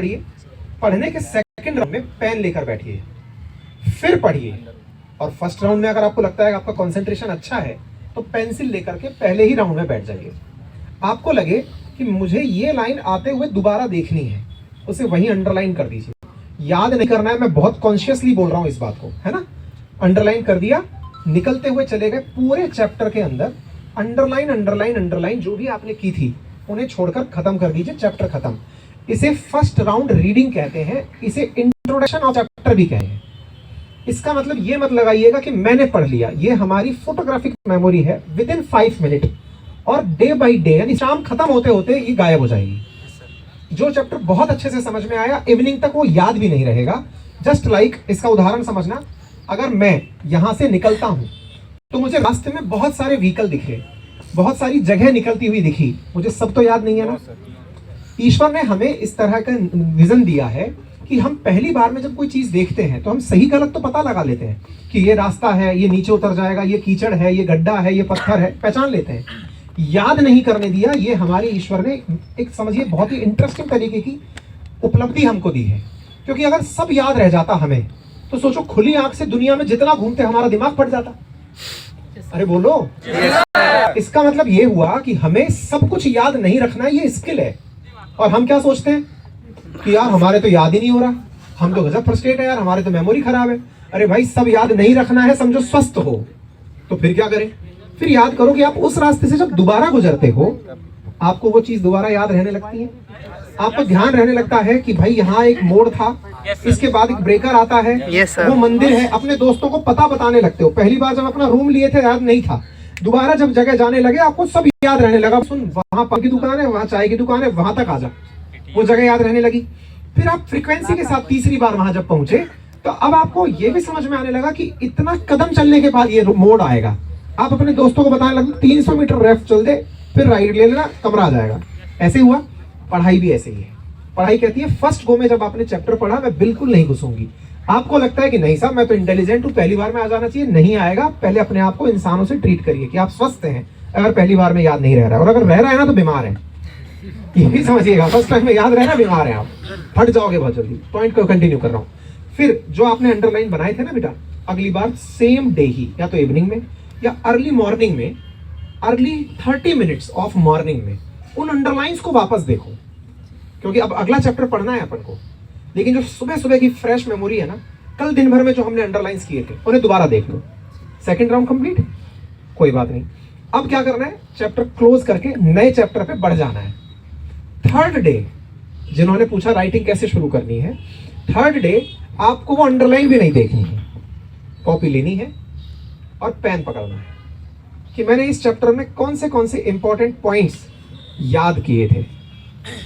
पढ़िए, पढ़ने के सेकंड राउंड में पेन लेकर बैठिए, फिर पढ़िए। और फर्स्ट राउंड में अगर आपको लगता है कि आपका कंसंट्रेशन अच्छा है तो पेंसिल लेकर के पहले ही राउंड में बैठ जाइए। आपको लगे कि मुझे ये लाइन आते हुए दोबारा देखनी है, उसे वहीं अंडरलाइन कर दीजिए। याद नहीं करना है, मैं बहुत कॉन्शियसली बोल रहा हूं इस बात को, है ना। अंडरलाइन कर दिया, निकलते हुए चले गए पूरे चैप्टर के अंदर अंडरलाइन अंडरलाइन अंडरलाइन जो भी आपने की थी उन्हें छोड़कर खत्म कर दीजिए, चैप्टर खत्म। इसे फर्स्ट राउंड रीडिंग कहते हैं, इसे इंट्रोडक्शन ऑफ चैप्टर भी कहते हैं। इसका मतलब ये मत लगाइएगा कि मैंने पढ़ लिया, ये हमारी फोटोग्राफिक मेमोरी है विद इन 5 मिनट, और डे बाई डे यानी शाम खत्म होते होते ये गायब हो जाएगी। जो चैप्टर बहुत अच्छे से समझ में आया इवनिंग तक वो याद भी नहीं रहेगा। जस्ट लाइक इसका उदाहरण समझना, अगर मैं यहां से निकलता हूं तो मुझे रास्ते में बहुत सारे व्हीकल दिखे, बहुत सारी जगह निकलती हुई दिखी, मुझे सब तो याद नहीं है ना। ईश्वर ने हमें इस तरह का विजन दिया है कि हम पहली बार में जब कोई चीज देखते हैं तो हम सही गलत तो पता लगा लेते हैं कि ये रास्ता है, ये नीचे उतर जाएगा, ये कीचड़ है, ये गड्ढा है, ये पत्थर है, पहचान लेते हैं। याद नहीं करने दिया, ये हमारे ईश्वर ने एक समझिए बहुत ही इंटरेस्टिंग तरीके की उपलब्धि हमको दी है। क्योंकि अगर सब याद रह जाता हमें तो सोचो खुली आंख से दुनिया में जितना घूमते हमारा दिमाग फट जाता। अरे बोलो। इसका मतलब ये हुआ कि हमें सब कुछ याद नहीं रखना, ये स्किल है। और हम क्या सोचते हैं कि यार हमारे तो याद ही नहीं हो रहा, हम तो गजब फ्रस्ट्रेट है यार, हमारे तो मेमोरी खराब है। अरे भाई सब याद नहीं रखना है, समझो स्वस्थ हो तो फिर क्या करें? फिर याद करो कि आप उस रास्ते से जब दोबारा गुजरते हो आपको वो चीज दोबारा याद रहने लगती है। आपको ध्यान रहने लगता है कि भाई यहाँ एक मोड़ था, इसके बाद एक ब्रेकर आता है, वो मंदिर है। अपने दोस्तों को पता बताने लगते हो। पहली बार जब अपना रूम लिए थे याद नहीं था, दोबारा जब जगह जाने लगे आपको सब याद रहने लगा। सुन वहां पान की दुकान है, वहां चाय की दुकान है, वहां तक आ जा, वो जगह याद रहने लगी। फिर आप फ्रीक्वेंसी के साथ तीसरी बार वहां जब पहुंचे तो अब आपको ये भी समझ में आने लगा कि इतना कदम चलने के बाद ये मोड़ आएगा। आप अपने दोस्तों को बताने लगे 300 मीटर लेफ्ट चल दे, फिर राइट ले लेना, कमरा आ जाएगा। ऐसे हुआ, पढ़ाई भी ऐसे ही है। पढ़ाई कहती है फर्स्ट गो में जब आपने चैप्टर पढ़ा मैं बिल्कुल नहीं घुसूंगी। आपको लगता है कि नहीं साहब मैं तो इंटेलिजेंट हूँ, पहली बार में आ जाना चाहिए, नहीं आएगा। पहले अपने आप को इंसानों से ट्रीट करिए कि आप स्वस्थ हैं अगर पहली बार में याद नहीं रह रहा है, और अगर रह रहा है ना तो बीमार है। ये भी समझिएगा, फर्स्ट टाइम में याद रहना बीमार है, आप फट जाओगे बहुत जल्दी। पॉइंट को कंटिन्यू कर रहा हूँ। फिर जो आपने अंडरलाइन बनाए थे ना बेटा, अगली बार सेम डे ही या तो इवनिंग में या अर्ली मॉर्निंग में, अर्ली 30 मिनट्स ऑफ मॉर्निंग में उन अंडरलाइंस को वापस देखो, क्योंकि अब अगला चैप्टर पढ़ना है अपन को। लेकिन जो सुबह सुबह की फ्रेश मेमोरी है ना, कल दिन भर में जो हमने अंडरलाइंस किए थे उन्हें दोबारा देख लो। सेकंड राउंड कंप्लीट, कोई बात नहीं। अब क्या करना है, चैप्टर क्लोज करके नए चैप्टर पे बढ़ जाना है। थर्ड डे, जिन्होंने पूछा राइटिंग कैसे शुरू करनी है, थर्ड डे आपको वो अंडरलाइन भी नहीं देखनी है, कॉपी लेनी है और पेन पकड़ना है कि मैंने इस चैप्टर में कौन से इंपॉर्टेंट पॉइंट्स याद किए थे।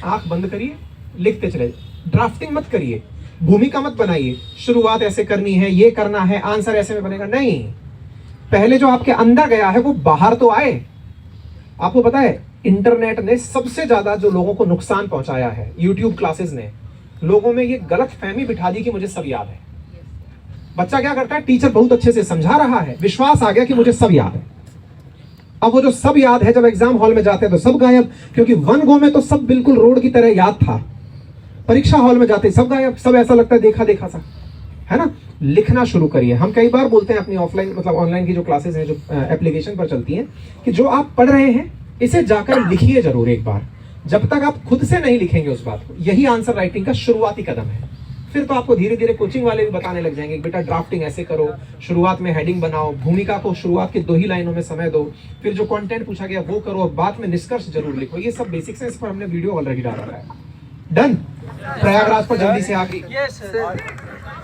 आंख बंद करिए, लिखते चले, ड्राफ्टिंग मत करिए, भूमिका मत बनाइए, शुरुआत ऐसे करनी है, ये करना है, आंसर ऐसे में बनेगा, नहीं। पहले जो आपके अंदर गया है वो बाहर तो आए। आपको पता है इंटरनेट ने सबसे ज्यादा जो लोगों को नुकसान पहुंचाया है, यूट्यूब क्लासेस ने लोगों में ये गलत फहमी बिठा दी कि मुझे सब याद है। बच्चा क्या करता है, टीचर बहुत अच्छे से समझा रहा है, विश्वास आ गया कि मुझे सब याद है। अब वो जो सब याद है जब एग्जाम हॉल में जाते हैं तो सब गायब, क्योंकि वन गो में तो सब बिल्कुल रोड की तरह याद था। परीक्षा हॉल में जाते सब गायब, सब ऐसा लगता है देखा देखा सा, है ना। लिखना शुरू करिए। हम कई बार बोलते हैं अपनी ऑफलाइन मतलब ऑनलाइन की जो क्लासेस हैं, जो एप्लीकेशन पर चलती हैं, कि जो आप पढ़ रहे हैं इसे जाकर लिखिए जरूर एक बार। जब तक आप खुद से नहीं लिखेंगे उस बात को, यही आंसर राइटिंग का शुरुआती कदम है। फिर तो आपको धीरे धीरे कोचिंग वाले भी बताने लग जाएंगे, बेटा ड्राफ्टिंग ऐसे करो, शुरुआत में हेडिंग बनाओ, भूमिका को शुरुआत के 2 ही लाइनों में समय दो, फिर जो कंटेंट पूछा गया वो करो, बाद में निष्कर्ष जरूर लिखो। ये सब बेसिक्स है, इस पर हमने वीडियो ऑलरेडी डाला है। डन। प्रयागराज पर जल्दी से आगे।